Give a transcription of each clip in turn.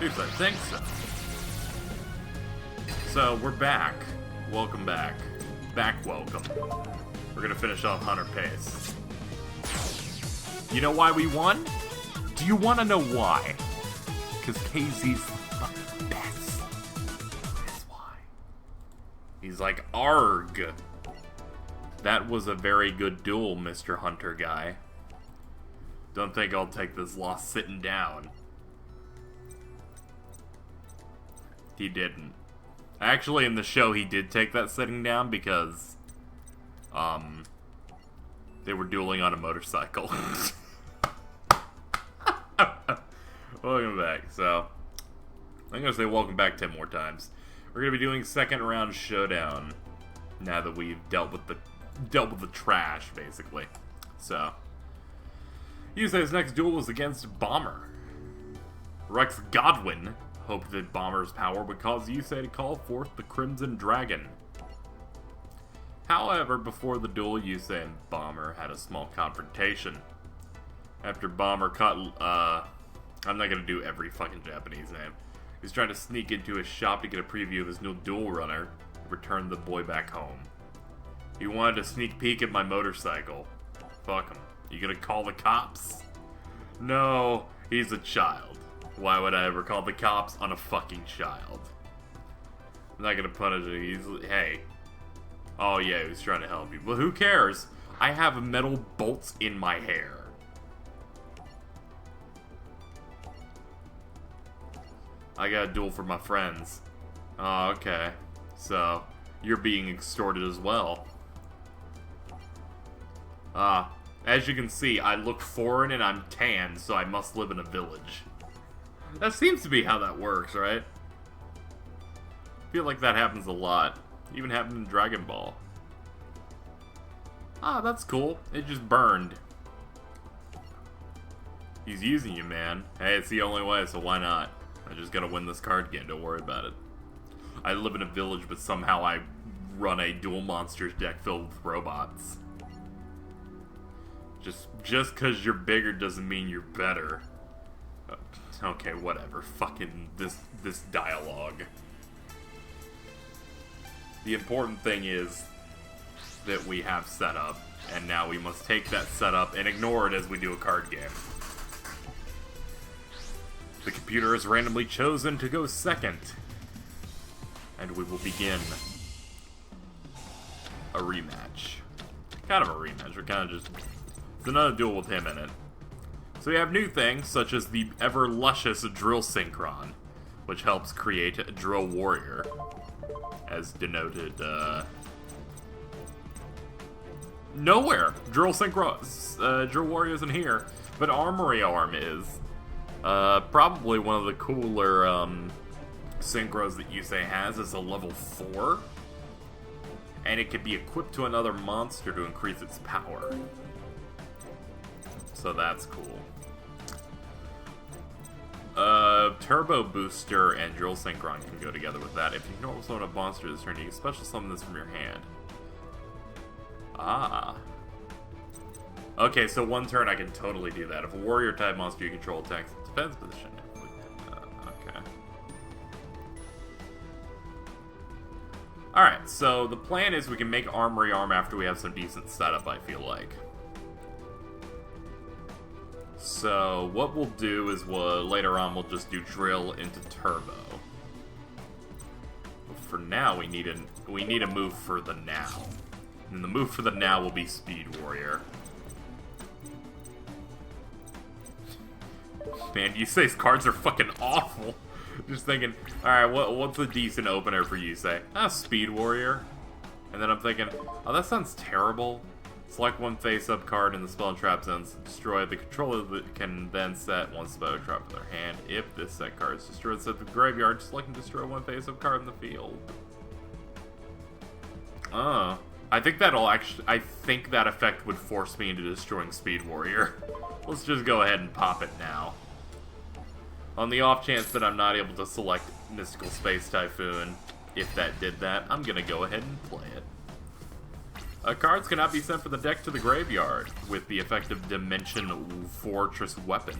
Yes, I think so. So, we're back. Welcome back. Welcome. We're gonna finish off Hunter Pace. You know why we won? Do you want to know why? Because KZ's the best. That's why. He's like, arg. That was a very good duel, Mr. Hunter guy. Don't think I'll take this loss sitting down. He didn't. Actually, in the show, he did take that sitting down because, they were dueling on a motorcycle. Welcome back. So, I'm gonna say welcome back 10 more times. We're gonna be doing second round showdown now that we've dealt with the trash, basically. So, Yusei's next duel was against Bomber. Rex Godwin hoped that Bomber's power would cause Yusei to call forth the Crimson Dragon. However, before the duel, Yusei and Bomber had a small confrontation. After Bomber caught, I'm not gonna do every fucking Japanese name. He's trying to sneak into his shop to get a preview of his new duel runner and return the boy back home. He wanted to sneak peek at my motorcycle. Fuck him. You gonna call the cops? No, he's a child. Why would I ever call the cops on a fucking child? I'm not gonna punish him. Hey. Oh yeah, he was trying to help you. Well, who cares? I have metal bolts in my hair. I got a duel for my friends. Oh, okay. So, you're being extorted as well. As you can see, I look foreign and I'm tan, so I must live in a village. That seems to be how that works, right? I feel like that happens a lot. Even happened in Dragon Ball. Ah, that's cool. It just burned. He's using you, man. Hey, it's the only way, so why not? I just gotta win this card game, don't worry about it. I live in a village, but somehow I run a dual monsters deck filled with robots. Just cause you're bigger doesn't mean you're better. Okay, whatever. Fucking this dialogue. The important thing is that we have setup, and now we must take that setup and ignore it as we do a card game. The computer is randomly chosen to go second, and we will begin a rematch. Kind of a rematch. We're kind of just... It's another duel with him in it. So we have new things, such as the ever-luscious Drill Synchron, which helps create a Drill Warrior, as denoted, nowhere! Drill Warrior isn't here, but Armory Arm is. Probably one of the cooler, synchros that Yusei has is a level 4, and it can be equipped to another monster to increase its power. So that's cool. Turbo Booster and Drill Synchron can go together with that. If you normal summon a monster this turn, you can special summon this from your hand. Ah. Okay, so one turn I can totally do that. If a warrior type monster you control attacks its defense position. Okay. Alright, so the plan is we can make Armory Arm after we have some decent setup, I feel like. So, what we'll do is later on we'll just do Drill into Turbo. But for now, we need a move for the now. And the move for the now will be Speed Warrior. Man, Yusei's cards are fucking awful. Just thinking, alright, what's a decent opener for Yusei? Speed Warrior. And then I'm thinking, oh, that sounds terrible. Select one face-up card in the spell and trap zones. Destroy the controller that can then set one spell and trap from their hand. If this set card is destroyed, set the graveyard. Select and destroy one face-up card in the field. I think that effect would force me into destroying Speed Warrior. Let's just go ahead and pop it now. On the off chance that I'm not able to select Mystical Space Typhoon, if that did that, I'm gonna go ahead and play it. Cards cannot be sent from the deck to the graveyard with the effective Dimension Fortress Weapon.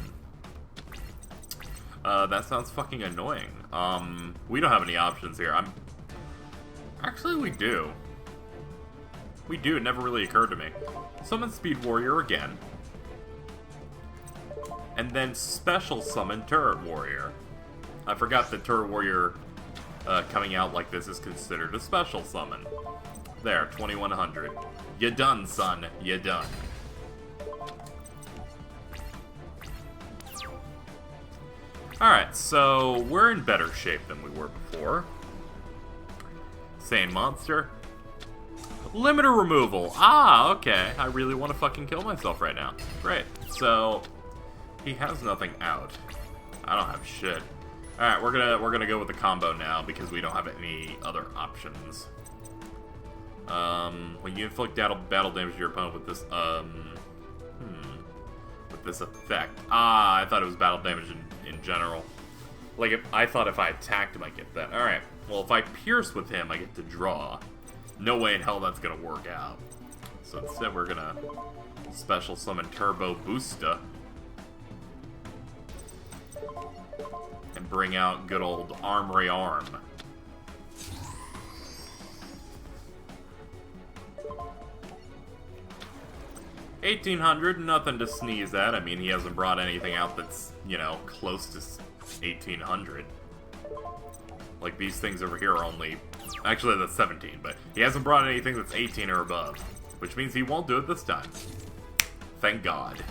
That sounds fucking annoying. We don't have any options here. Actually, we do. We do, it never really occurred to me. Summon Speed Warrior again. And then special summon Turret Warrior. I forgot that Turret Warrior coming out like this is considered a special summon. There, 2100. You done, son. You done. Alright, so we're in better shape than we were before. Sane monster. Limiter removal. Ah, okay. I really want to fucking kill myself right now. Great. So he has nothing out. I don't have shit. Alright, we're gonna go with the combo now because we don't have any other options. When you inflict battle damage to your opponent with this with this effect. Ah, I thought it was battle damage in general. Like, I thought if I attacked him, I get that. Alright, well, if I pierce with him, I get to draw. No way in hell that's gonna work out. So instead, we're gonna special summon Turbo Boosta. And bring out good old Armory Arm. $1,800, nothing to sneeze at. I mean, he hasn't brought anything out that's, you know, close to 1,800. Like, these things over here are only... Actually, that's 17, but he hasn't brought anything that's 18 or above. Which means he won't do it this time. Thank God.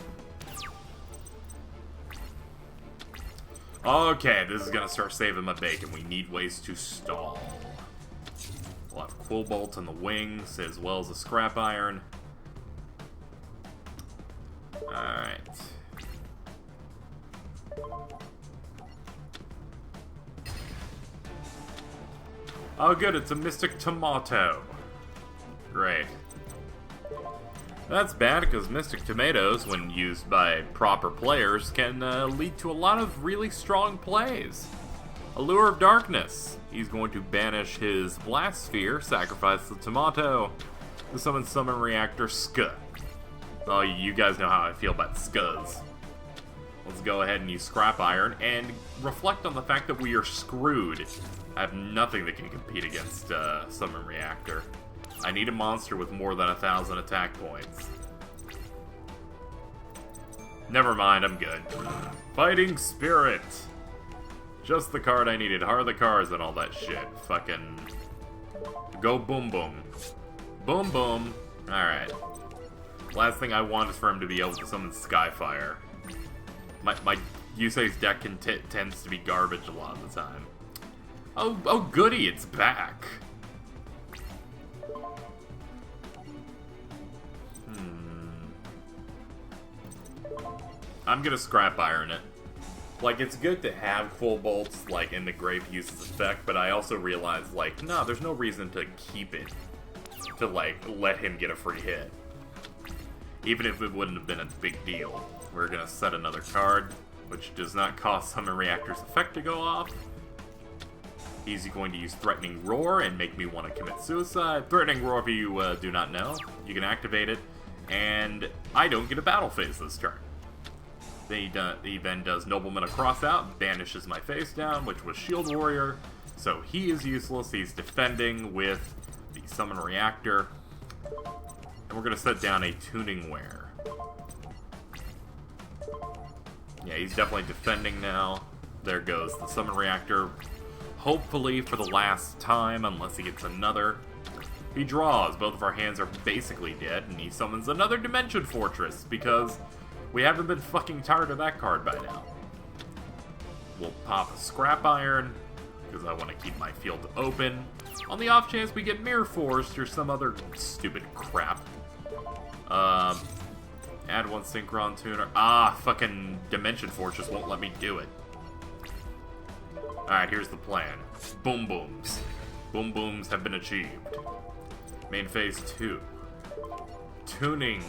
Okay, this is gonna start saving my bacon. We need ways to stall. We'll have Quill Bolt on the wings, as well as a Scrap Iron. Alright. Oh good, it's a Mystic Tomato. Great. That's bad, because Mystic Tomatoes, when used by proper players, can lead to a lot of really strong plays. Allure of Darkness. He's going to banish his Blast Sphere, sacrifice the Tomato, to summon Reactor Ska. Oh, you guys know how I feel about Skas. Let's go ahead and use Scrap Iron and reflect on the fact that we are screwed. I have nothing that can compete against Summon Reactor. I need a monster with more than 1,000 attack points. Never mind, I'm good. Fighting Spirit! Just the card I needed. Heart of the Cards and all that shit. Fucking... Go boom boom. Boom boom. Alright. Last thing I want is for him to be able to summon Skyfire. My Yusei's deck tends to be garbage a lot of the time. Oh goody, it's back! I'm gonna Scrap Iron it. Like, it's good to have Full Bolts, like, in the Grave Uses effect, but I also realize, like, no, there's no reason to keep it. To, like, let him get a free hit. Even if it wouldn't have been a big deal. We're gonna set another card, which does not cost Summon Reactor's effect to go off. He's going to use Threatening Roar and make me want to commit suicide. Threatening Roar, if you do not know, you can activate it, and I don't get a battle phase this turn. He then does Nobleman of Crossout, banishes my face down, which was Shield Warrior, so he is useless. He's defending with the Summon Reactor, and we're going to set down a Tuning Wear. Yeah, he's definitely defending now. There goes the Summon Reactor. Hopefully for the last time, unless he gets another. He draws. Both of our hands are basically dead, and he summons another Dimension Fortress, because we haven't been fucking tired of that card by now. We'll pop a Scrap Iron, because I want to keep my field open. On the off chance we get Mirror Force or some other stupid crap. Add one Synchron Tuner. Ah, fucking Dimension Fortress won't let me do it. Alright, here's the plan. Boom Booms. Boom Booms have been achieved. Main phase 2. Tuning.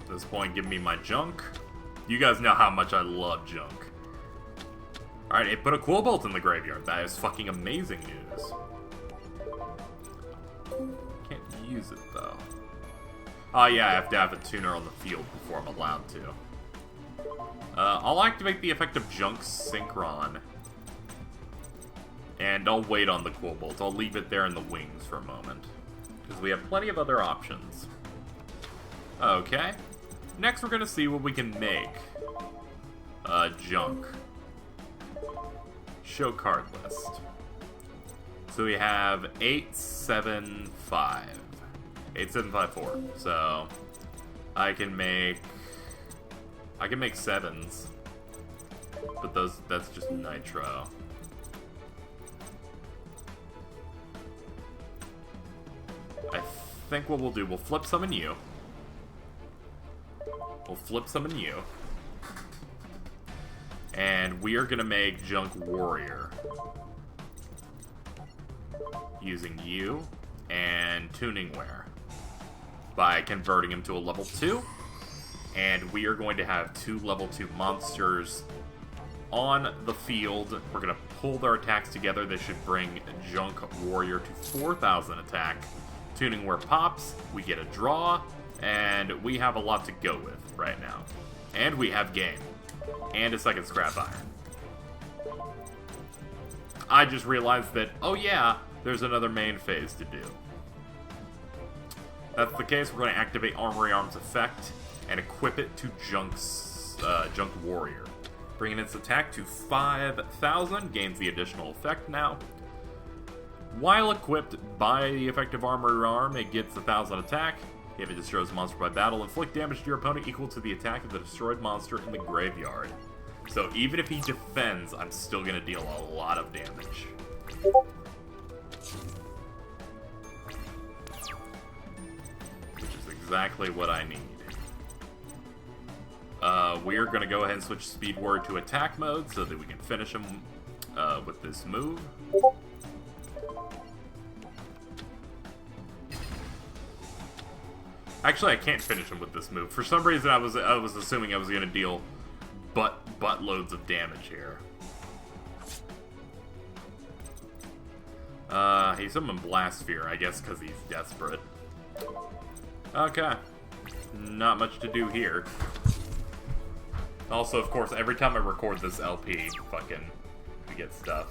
At this point, give me my junk. You guys know how much I love junk. Alright, it put a Quill Bolt in the graveyard. That is fucking amazing news. Can't use it, though. Oh yeah, I have to have a tuner on the field before I'm allowed to. I'll activate the effect of Junk Synchron. And I'll wait on the Cool Bolt. I'll leave it there in the wings for a moment. Because we have plenty of other options. Okay. Next we're going to see what we can make. Junk. Show card list. So we have 875. 8754. So I can make sevens. But that's just nitro. I think what we'll do, we'll flip summon you. We'll flip summon you. And we are gonna make Junk Warrior. Using you and Tuningware. By converting him to a level 2. And we are going to have 2 level 2 monsters on the field. We're gonna pull their attacks together. They should bring Junk Warrior to 4,000 attack. Tuningware pops, we get a draw, and we have a lot to go with right now. And we have game. And a second Scrap Iron. I just realized that, oh yeah, there's another main phase to do. That's the case, we're going to activate Armory Arm's effect and equip it to Junk Warrior. Bringing its attack to 5,000, gains the additional effect now. While equipped by the effective Armory Arm, it gets 1,000 attack. If it destroys a monster by battle, inflict damage to your opponent equal to the attack of the destroyed monster in the graveyard. So even if he defends, I'm still going to deal a lot of damage. Which is exactly what I need. We're going to go ahead and switch Speed Word to attack mode so that we can finish him with this move. Actually, I can't finish him with this move. For some reason, I was assuming I was going to deal buttloads of damage here. He summoned Blastsphere, I guess, because he's desperate. Okay. Not much to do here. Also, of course, every time I record this LP, fucking, we get stuff.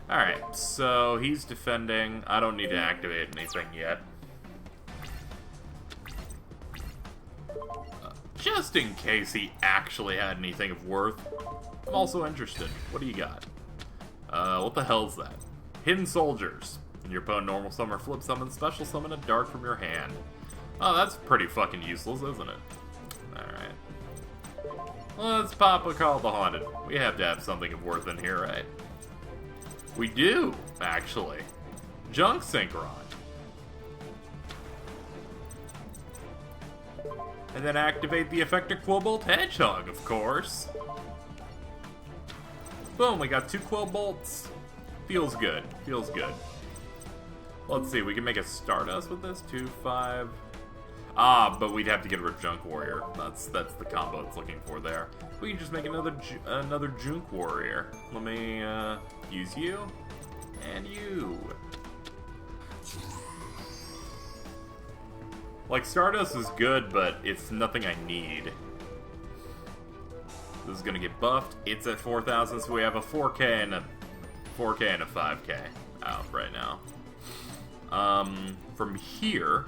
Alright, so he's defending. I don't need to activate anything yet. Just in case he actually had anything of worth. I'm also interested. What do you got? What the hell's that? Hidden Soldiers. When your opponent normal summon or flip summon, special summon a dart from your hand. Oh, that's pretty fucking useless, isn't it? Alright. Let's pop a Call the Haunted. We have to have something of worth in here, right? We do, actually. Junk Synchron. And then activate the effect of Quillbolt Hedgehog, of course. Boom, we got 2 Quillbolts. Feels good. Feels good. Let's see, we can make a Stardust with this. 2, 5. Ah, but we'd have to get rid of Junk Warrior. That's the combo it's looking for there. We can just make another Junk Warrior. Let me use you and you. Like, Stardust is good, but it's nothing I need. This is gonna get buffed. It's at 4,000, so we have a 4K and a 5K out right now. From here,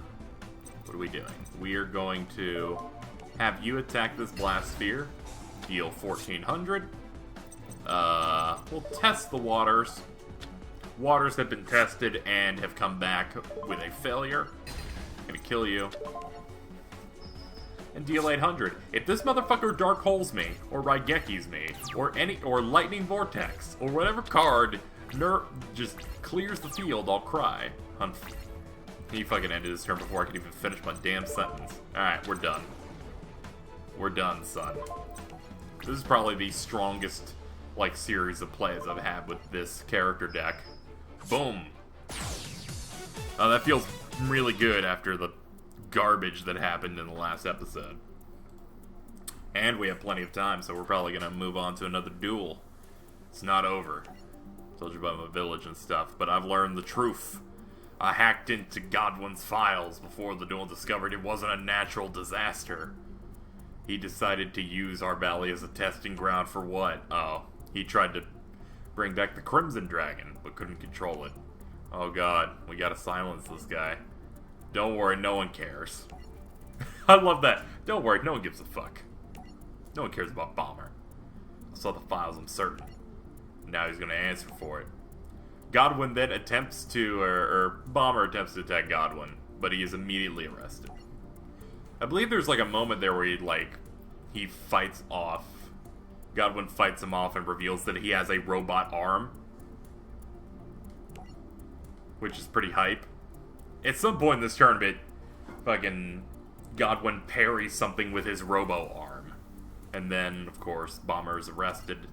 what are we doing? We are going to have you attack this Blastsphere, deal 1,400. We'll test the waters. Waters have been tested and have come back with a failure. Gonna kill you. And deal 800. If this motherfucker Dark Holes me, or Raigekis me, or Lightning Vortex, or whatever card just clears the field, I'll cry. He fucking ended his turn before I could even finish my damn sentence. Alright, we're done. We're done, son. This is probably the strongest, like, series of plays I've had with this character deck. Boom. That feels really good after the garbage that happened in the last episode. And we have plenty of time, so we're probably gonna move on to another duel. It's not over. Told you about my village and stuff, but I've learned the truth. I hacked into Godwin's files before the duel and discovered it wasn't a natural disaster. He decided to use our valley as a testing ground for what? Oh, he tried to bring back the Crimson Dragon, but couldn't control it. Oh god, we gotta silence this guy. Don't worry, no one cares. I love that. Don't worry, no one gives a fuck. No one cares about Bomber. I saw the files, I'm certain. Now he's gonna answer for it. Godwin then attempts to, or Bomber attempts to attack Godwin, but he is immediately arrested. I believe there's like a moment there where he fights off. Godwin fights him off and reveals that he has a robot arm. Which is pretty hype. At some point in this tournament, fucking Godwin parries something with his robo arm. And then, of course, Bomber is arrested,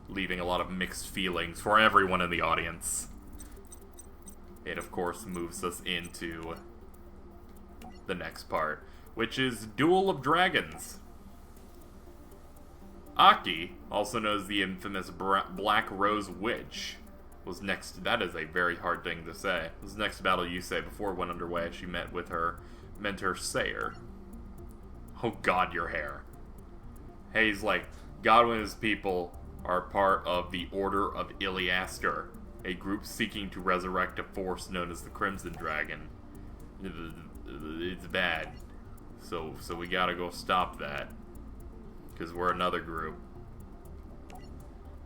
leaving a lot of mixed feelings for everyone in the audience. It, of course, moves us into the next part, which is Duel of Dragons. Aki, also known as the infamous Black Rose Witch, was next. That is a very hard thing to say. Was next to battle Yusei before it went underway. She met with her mentor Sayer. Oh god, your hair. Hey, he's like, Godwin and his people are part of the Order of Iliaster, a group seeking to resurrect a force known as the Crimson Dragon. It's bad. So we gotta go stop that. Because we're another group.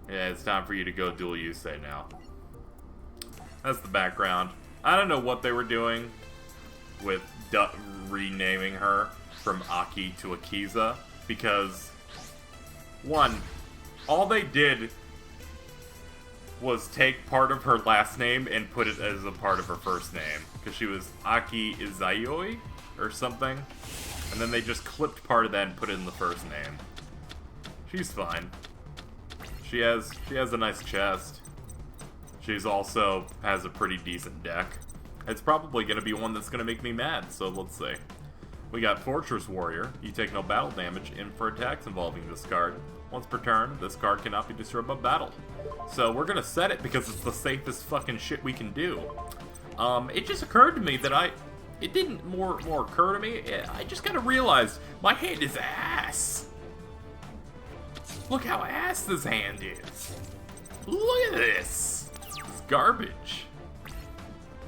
Yeah, it's time for you to go duel Yusei now. That's the background. I don't know what they were doing with renaming her from Aki to Akiza, because, one, all they did was take part of her last name and put it as a part of her first name, because she was Aki Izayoi, or something, and then they just clipped part of that and put it in the first name. She's fine. She has a nice chest. She's also has a pretty decent deck. It's probably going to be one that's going to make me mad, so let's see. We got Fortress Warrior. You take no battle damage in for attacks involving this card. Once per turn, this card cannot be destroyed by battle. So we're going to set it because it's the safest fucking shit we can do. It just occurred to me that it didn't more occur to me. I just kind of realized my hand is ass. Look how ass this hand is. Look at this. It's garbage.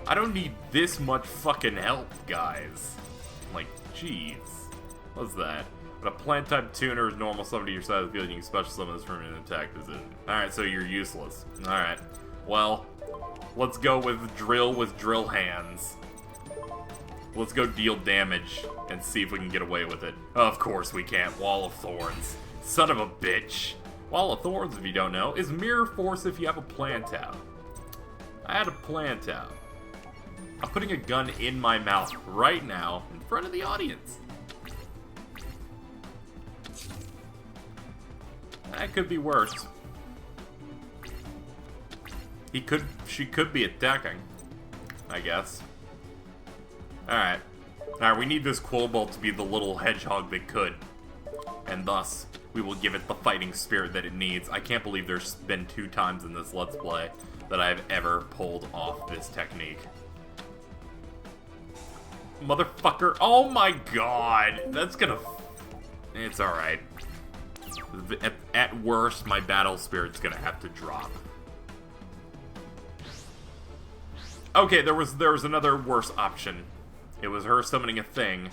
I don't need this much fucking help, guys. Like, jeez. What's that? But a plant type tuner is normal summon to your side of the field. You can special summon this from an attack position. Alright, so you're useless. Alright. Well, let's go with drill hands. Let's go deal damage and see if we can get away with it. Of course we can't. Wall of Thorns. Son of a bitch. Wall of Thorns, if you don't know, is Mirror Force if you have a plant out. I had a plant out. I'm putting a gun in my mouth right now in front of the audience. That could be worse. She could be attacking, I guess. Alright. Alright, we need this Quillbolt to be the little hedgehog that could. And thus, we will give it the fighting spirit that it needs. I can't believe there's been 2 times in this Let's Play that I've ever pulled off this technique. Motherfucker. Oh my god. That's gonna... It's alright. At worst, my battle spirit's gonna have to drop. Okay, there was another worse option. It was her summoning a thing,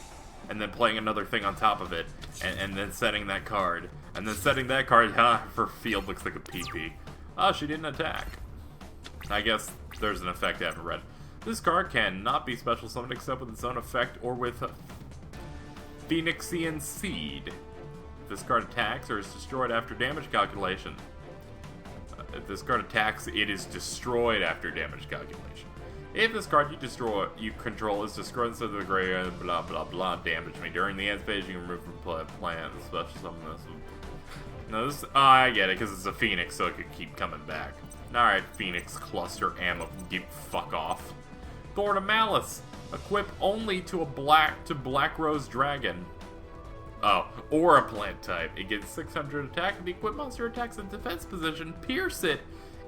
and then playing another thing on top of it, and then setting that card. And then setting that card, her field looks like a PP. Oh, she didn't attack. I guess there's an effect I haven't read. This card cannot be special summoned except with its own effect or with Phoenixian Seed. If this card attacks or is destroyed after damage calculation. If this card attacks, it is destroyed after damage calculation. If this card you control is destroyed instead of the graveyard, blah blah blah, damage me. During the end phase, you can remove from play plan, special summon this. No, this, I get it, because it's a Phoenix, so it could keep coming back. Alright, Phoenix Cluster Ammo, fuck off. Thorn of Malice, equip only to Black Rose Dragon. Oh, or a plant type. It gets 600 attack if the equipped monster attacks in defense position. Pierce it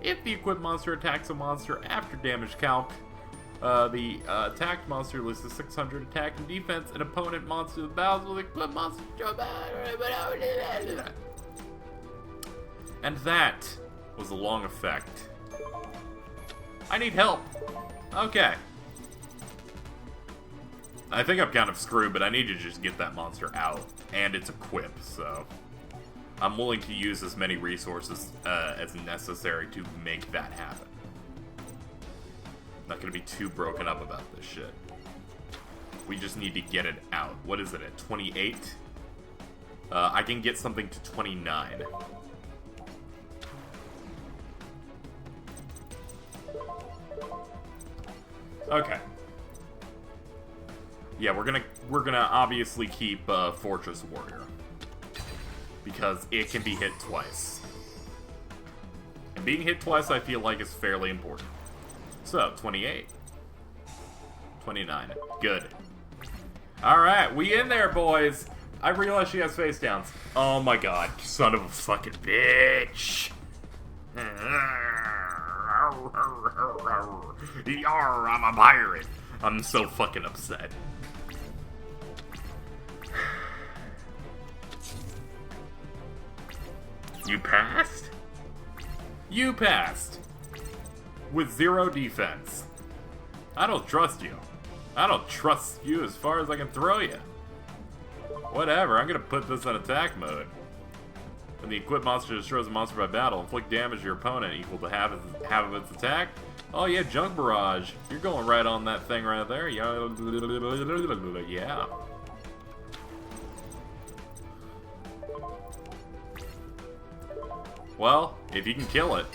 if the equipped monster attacks a monster after damage calc. The attacked monster loses 600 attack and defense, and opponent monster battles with equipped monster. And that was a long effect. I need help. Okay. I think I'm kind of screwed, but I need to just get that monster out. And it's equipped, so I'm willing to use as many resources as necessary to make that happen. Not gonna be too broken up about this shit. We just need to get it out. What is it at 28? I can get something to 29. Okay. Yeah, we're gonna obviously keep Fortress Warrior because it can be hit twice, and being hit twice I feel like is fairly important. So 28, 29, good. All right, we in there, boys. I realize she has face downs. Oh my god, son of a fucking bitch! Yarr, I'm a pirate. I'm so fucking upset. You passed? You passed. With 0 defense. I don't trust you. I don't trust you as far as I can throw you. Whatever, I'm gonna put this on attack mode. When the equipped monster destroys a monster by battle, inflict damage to your opponent equal to half of its attack. Oh yeah, Junk Barrage. You're going right on that thing right there. Yeah. Well, if you can kill it.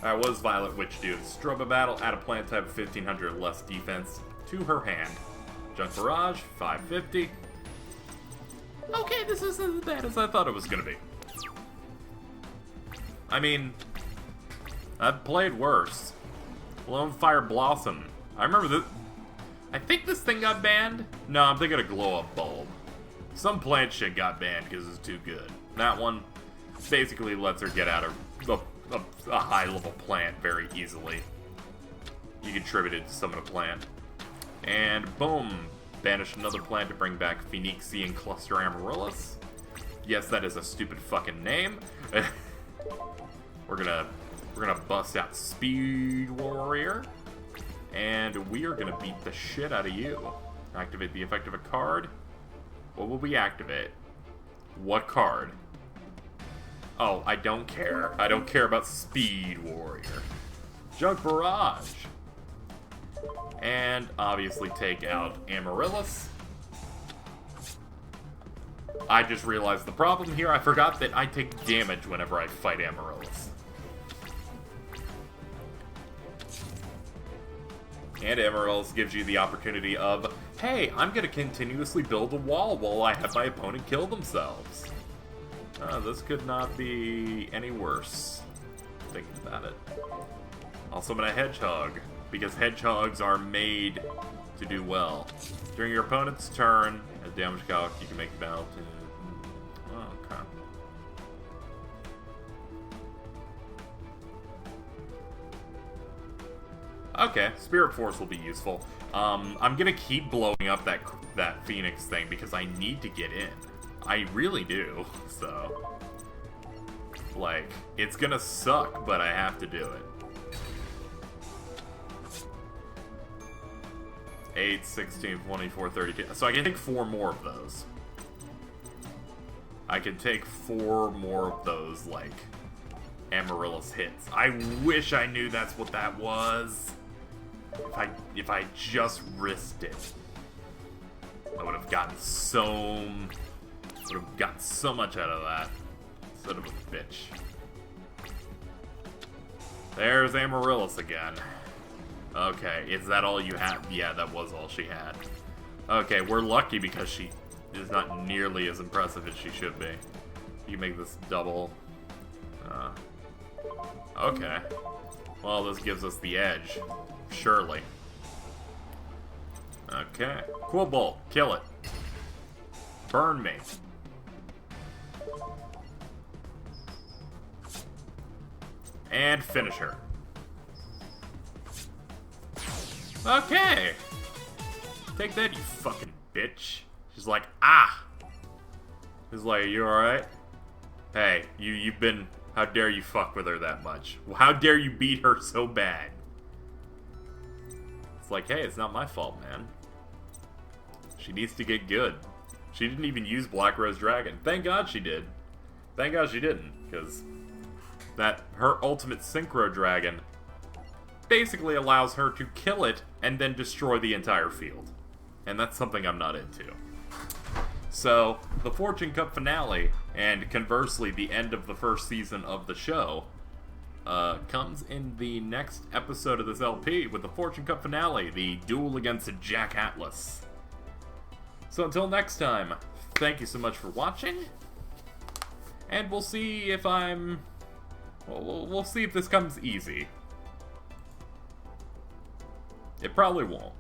Alright, what does Violet Witch do? Strobe a battle, add a plant type of 1500 less defense to her hand. Junk Barrage, 550. Okay, this isn't as bad as I thought it was gonna be. I mean, I've played worse. Lone Fire Blossom. I remember this. I think this thing got banned. No, I'm thinking a glow-up bulb. Some plant shit got banned because it's too good. That one basically lets her get out of a high-level plant very easily. You can tribute it to summon a plant. And boom! Banish another plant to bring back Phoenixian Cluster Amaryllis. Yes, that is a stupid fucking name. We're gonna bust out Speed Warrior. And we are gonna beat the shit out of you. Activate the effect of a card. What will we activate? What card? Oh, I don't care. I don't care about Speed Warrior. Junk Barrage. And obviously take out Amaryllis. I just realized the problem here. I forgot that I take damage whenever I fight Amaryllis. And Amaryllis gives you the opportunity of, hey, I'm going to continuously build a wall while I have my opponent kill themselves. This could not be any worse, thinking about it. I'll summon a Hedgehog, because Hedgehogs are made to do well. During your opponent's turn, as damage calc, you can make the battle to... Oh, okay. Okay, Spirit Force will be useful. I'm gonna keep blowing up that Phoenix thing because I need to get in. I really do, so... Like, it's gonna suck, but I have to do it. 8, 16, 24, 32. So I can take 4 more of those. I can take 4 more of those, like, Amaryllis hits. I wish I knew that's what that was. If I just risked it, I would have gotten so much out of that. Son of a bitch. There's Amaryllis again. Okay, is that all you had? Yeah, that was all she had. Okay, we're lucky because she is not nearly as impressive as she should be. You can make this double. Okay. Well, this gives us the edge. Surely. Okay. Cool Bolt. Kill it. Burn me. And finish her. Okay. Take that, you fucking bitch. She's like, ah. He's like, you alright? Hey, you've been... How dare you fuck with her that much? How dare you beat her so bad? It's like, hey, it's not my fault, man. She needs to get good. She didn't even use Black Rose Dragon. Thank God she did. Thank God she didn't, because her ultimate Synchro Dragon basically allows her to kill it and then destroy the entire field. And that's something I'm not into. So, the Fortune Cup finale, and conversely the end of the first season of the show, comes in the next episode of this LP with the Fortune Cup finale, the duel against Jack Atlas. So until next time, thank you so much for watching, and we'll see if we'll see if this comes easy. It probably won't.